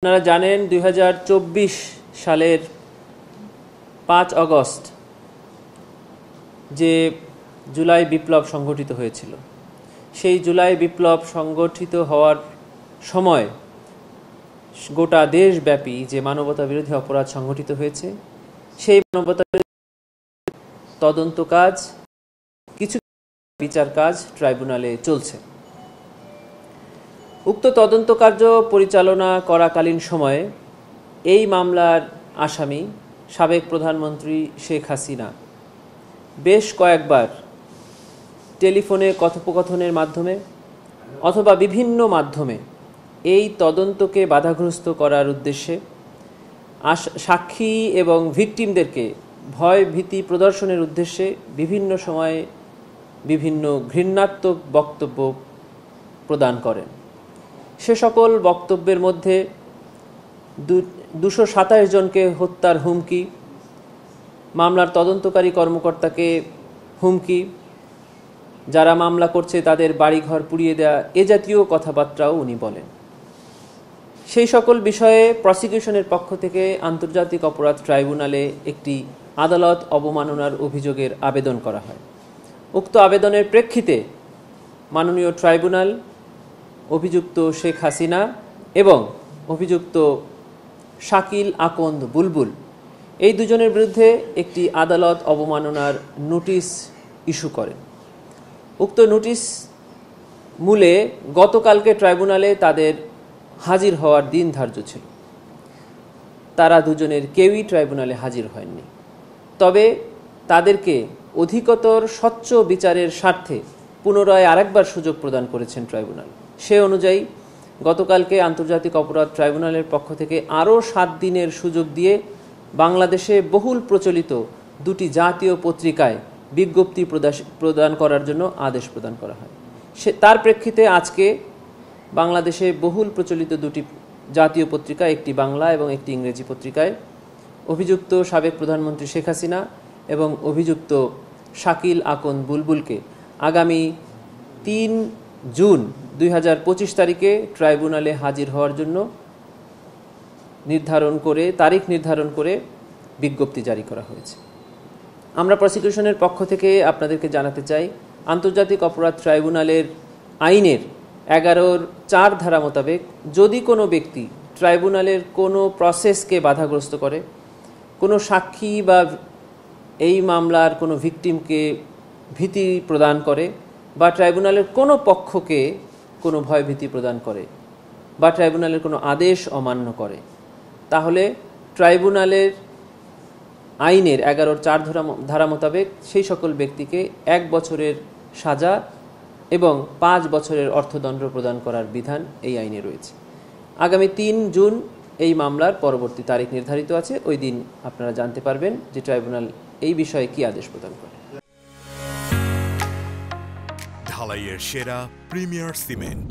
আপনারা জানেন ২০২৪ সালের ৫ আগস্ট যে জুলাই বিপ্লব সংগঠিত হয়েছিল, সেই জুলাই বিপ্লব সংগঠিত হওয়ার সময় গোটা দেশব্যাপী যে মানবতাবিরোধী অপরাধ সংগঠিত হয়েছে, সেই মানবতাবিরোধী তদন্ত কাজ, কিছু বিচার কাজ ট্রাইব্যুনালে চলছে। উক্ত তদন্ত কার্য পরিচালনা করাকালীন সময়ে এই মামলার আসামি সাবেক প্রধানমন্ত্রী শেখ হাসিনা বেশ কয়েকবার টেলিফোনে কথোপকথনের মাধ্যমে অথবা বিভিন্ন মাধ্যমে এই তদন্তকে বাধাগ্রস্ত করার উদ্দেশ্যে সাক্ষী এবং ভিকটিমদেরকে ভয় ভীতি প্রদর্শনের উদ্দেশ্যে বিভিন্ন সময়ে বিভিন্ন ঘৃণাত্মক বক্তব্য প্রদান করেন। সে সকল বক্তব্যের মধ্যে ২২৭ জনকে হত্যার হুমকি, মামলার তদন্তকারী কর্মকর্তাকে হুমকি, যারা মামলা করছে তাদের বাড়িঘর পুড়িয়ে দেওয়া, এ জাতীয় কথাবার্তাও উনি বলেন। সেই সকল বিষয়ে প্রসিকিউশনের পক্ষ থেকে আন্তর্জাতিক অপরাধ ট্রাইব্যুনালে একটি আদালত অবমাননার অভিযোগের আবেদন করা হয়। উক্ত আবেদনের প্রেক্ষিতে মাননীয় ট্রাইব্যুনাল অভিযুক্ত শেখ হাসিনা এবং অভিযুক্ত শাকিল আকন্দ বুলবুল এই দুজনের বিরুদ্ধে একটি আদালত অবমাননার নোটিশ ইস্যু করেন। উক্ত নোটিশ মূলে গতকালকে ট্রাইব্যুনালে তাদের হাজির হওয়ার দিন ধার্য ছিল। তারা দুজনের কেউই ট্রাইব্যুনালে হাজির হয়নি। তবে তাদেরকে অধিকতর স্বচ্ছ বিচারের স্বার্থে পুনরায় আরেকবার সুযোগ প্রদান করেছেন ট্রাইব্যুনাল। সে অনুযায়ী গতকালকে আন্তর্জাতিক অপরাধ ট্রাইব্যুনালের পক্ষ থেকে আরও ৭ দিনের সুযোগ দিয়ে বাংলাদেশে বহুল প্রচলিত দুটি জাতীয় পত্রিকায় বিজ্ঞপ্তি প্রদান করার জন্য আদেশ প্রদান করা হয়। তার প্রেক্ষিতে আজকে বাংলাদেশে বহুল প্রচলিত দুটি জাতীয় পত্রিকা, একটি বাংলা এবং একটি ইংরেজি পত্রিকায় অভিযুক্ত সাবেক প্রধানমন্ত্রী শেখ হাসিনা এবং অভিযুক্ত শাকিল আকন্দ বুলবুলকে আগামী ৩ জুন ২০২৫ তারিখে ট্রাইব্যুনালে হাজির হওয়ার জন্য তারিখ নির্ধারণ করে বিজ্ঞপ্তি জারি করা হয়েছে। আমরা প্রসিকিউশনের পক্ষ থেকে আপনাদেরকে জানাতে চাই, আন্তর্জাতিক অপরাধ ট্রাইব্যুনালের আইনের ১১(৪) ধারা মোতাবেক যদি কোনো ব্যক্তি ট্রাইব্যুনালের কোনো প্রসেসকে বাধাগ্রস্ত করে, কোনো সাক্ষী বা এই মামলার কোনো ভিকটিমকে ভীতি প্রদান করে, বা ট্রাইব্যুনালের কোনো পক্ষকে কোনো ভয়ভীতি প্রদান করে, বা ট্রাইব্যুনালের কোনো আদেশ অমান্য করে, তাহলে ট্রাইব্যুনালের আইনের ১১(৪) ধারা মোতাবেক সেই সকল ব্যক্তিকে ১ বছরের সাজা এবং ৫ বছরের অর্থদণ্ড প্রদান করার বিধান এই আইনে রয়েছে। আগামী ৩ জুন এই মামলার পরবর্তী তারিখ নির্ধারিত আছে। ওই দিন আপনারা জানতে পারবেন যে ট্রাইব্যুনাল এই বিষয়ে কি আদেশ প্রদান করে। ঢালাইয়ের সেরা প্রিমিয়ার সিমেন্ট।